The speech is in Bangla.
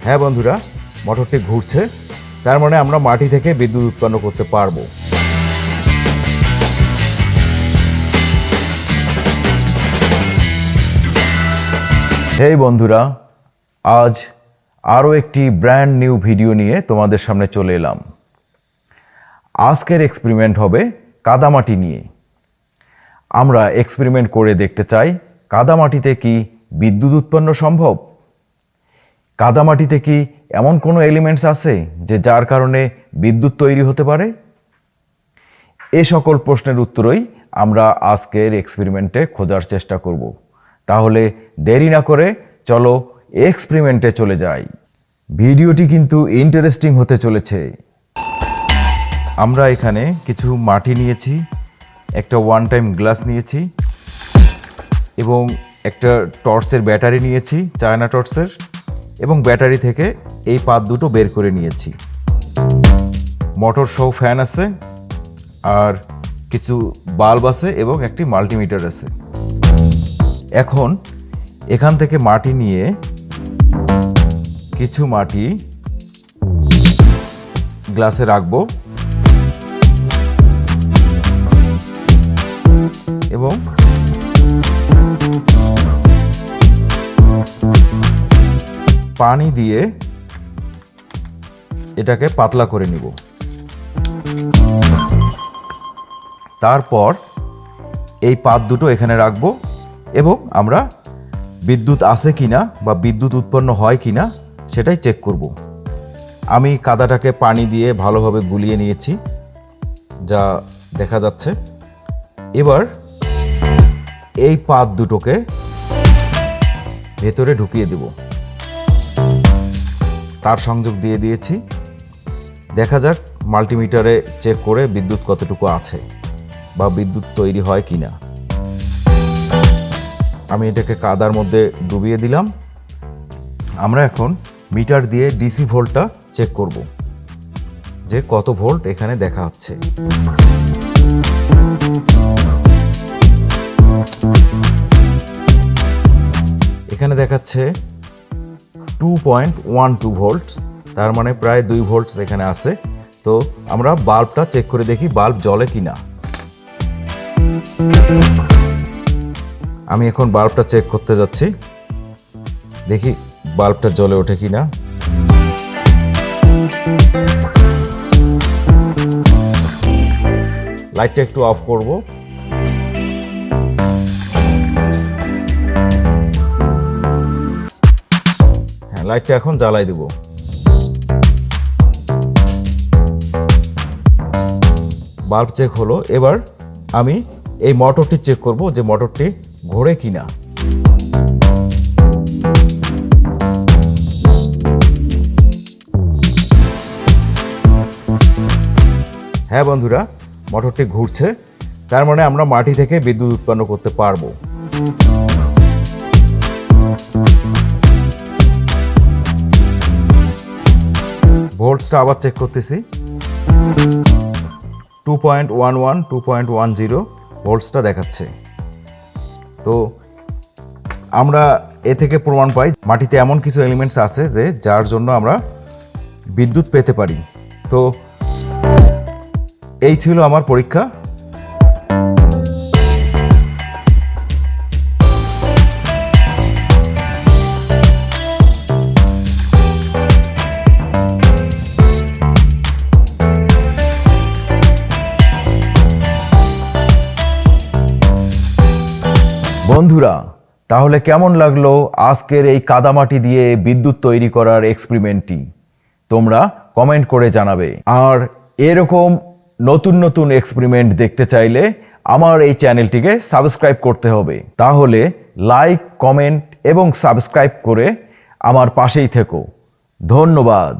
হ্যাঁ বন্ধুরা, মোটরটি ঘুরছে, তার মানে আমরা মাটি থেকে বিদ্যুৎ উৎপন্ন করতে পারবো। হেই বন্ধুরা, আজ আরও একটি ব্র্যান্ড নিউ ভিডিও নিয়ে তোমাদের সামনে চলে এলাম। আজকের এক্সপেরিমেন্ট হবে কাদামাটি নিয়ে। আমরা এক্সপেরিমেন্ট করে দেখতে চাই কাদামাটিতে কি বিদ্যুৎ উৎপন্ন সম্ভব। কাদামাটিতে কি এমন কোনো এলিমেন্টস আছে যে যার কারণে বিদ্যুৎ তৈরি হতে পারে? এ সকল প্রশ্নের উত্তরই আমরা আজকের এক্সপেরিমেন্টে খোঁজার চেষ্টা করব। তাহলে দেরি না করে চলো এক্সপেরিমেন্টে চলে যাই। ভিডিওটি কিন্তু ইন্টারেস্টিং হতে চলেছে। আমরা এখানে কিছু মাটি নিয়েছি, একটা ওয়ান টাইম গ্লাস নিয়েছি এবং একটা টর্চের ব্যাটারি নিয়েছি, চায়না টর্চের, এবং ব্যাটারি থেকে এই পাত দুটো বের করে নিয়েছি। মোটর সহ ফ্যান আছে, আর কিছু বাল্ব আছে এবং একটি মাল্টিমিটার আছে। এখন এখান থেকে মাটি নিয়ে কিছু মাটি গ্লাসে রাখবো এবং পানি দিয়ে এটাকে পাতলা করে নিব। তারপর এই পাত দুটো এখানে রাখবো এবং আমরা বিদ্যুৎ আছে কিনা বা বিদ্যুৎ উৎপন্ন হয় কিনা সেটাই চেক করব। আমি কাদাটাকে পানি দিয়ে ভালোভাবে গুলিয়ে নিয়েছি, যা দেখা যাচ্ছে। এবার এই পাত দুটোকে ভেতরে ঢুকিয়ে দেব। তার সংযোগ দিয়ে দিয়েছি। দেখা যাক মাল্টিমিটারে চেক করে বিদ্যুৎ কতটুকু আছে বা বিদ্যুৎ তৈরি হয় কিনা। আমি এটাকে কাদার মধ্যে ডুবিয়ে দিলাম। আমরা এখন মিটার দিয়ে ডিসি ভোল্টটা চেক করব যে কত ভোল্ট এখানে দেখা হচ্ছে। এখানে দেখাচ্ছে 2.12 ভোল্ট, তার মানে প্রায় 2 ভোল্ট এখানে আছে। তো আমরা বাল্বটা চেক করে দেখি বাল্ব জ্বলে কিনা। আমি এখন বাল্বটা চেক করতে যাচ্ছি, দেখি বাল্বটা জ্বলে ওঠে কিনা। লাইটটা একটু অফ করব। হ্যাঁ, লাইটটা এখন জ্বালাই দেব। বাল্ব চেক হলো। এবার আমি এই মোটরটি চেক করব যে মোটরটি ঘোরে কিনা। হ্যাঁ বন্ধুরা, মোটরটি ঘুরছে, তার মানে আমরা মাটি থেকে বিদ্যুৎ উৎপন্ন করতে পারবো। ভোল্টসটা আবার চেক করতেছি। 2.11 2.10 ভোল্টসটা দেখাচ্ছে। তো আমরা এ থেকে প্রমাণ পাই মাটিতে এমন কিছু এলিমেন্টস আছে যে যার জন্য আমরা বিদ্যুৎ পেতে পারি। তো এই ছিল আমার পরীক্ষা। বন্ধুরা, তাহলে কেমন লাগলো আজকের এই কাদামাটি দিয়ে বিদ্যুৎ তৈরি করার এক্সপেরিমেন্টটি? তোমরা কমেন্ট করে জানাবে। আর এরকম নতুন নতুন এক্সপেরিমেন্ট দেখতে চাইলে আমার এই চ্যানেলটিকে সাবস্ক্রাইব করতে হবে। তাহলে লাইক, কমেন্ট এবং সাবস্ক্রাইব করে আমার পাশেই থেকো। ধন্যবাদ।